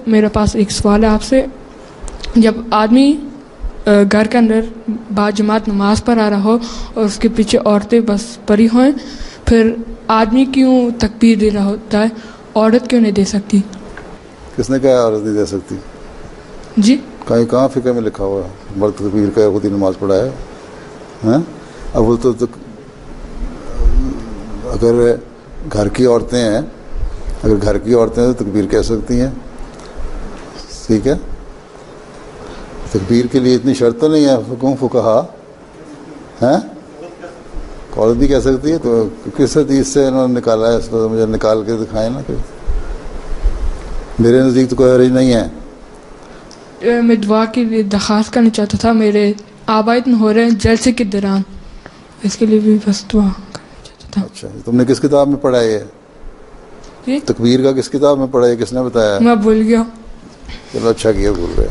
मेरे पास एक सवाल है आपसे। जब आदमी घर के अंदर बाजमात नमाज पर आ रहा हो और उसके पीछे औरतें बस पड़ी हों, फिर आदमी क्यों तकबीर दे रहा होता है, औरत क्यों नहीं दे सकती? किसने कहा औरत नहीं दे सकती? जी कहाँ फिक्र में लिखा हुआ है मर्द तकबीर का खुद ही नमाज पढ़ा है? हैं? अब वो तो अगर घर की औरतें हैं, अगर घर की औरतें हैं तो तकबीर कह सकती हैं, ठीक है। तकबीर के लिए इतनी शर्त तो नहीं है फुकहा हैं, औरत भी कह सकती है। तो किस हदीस से इन्होंने निकाला है इसको मुझे निकाल के दिखाएं ना। कि मेरे नज़दीक तो कोई हर्ज नहीं है। मैं दुआ के लिए दरख्वास्त करना चाहता था, मेरे आबाद हो रहे हैं जलसे के दौरान, इसके लिए भी बस दुआ करना चाहता था। अच्छा, तुमने किस किताब में पढ़ा है ये? तकबीर का किस किताब में पढ़ा है, किसने बताया? मैं भूल गया। चलो अच्छा किया भूल गए।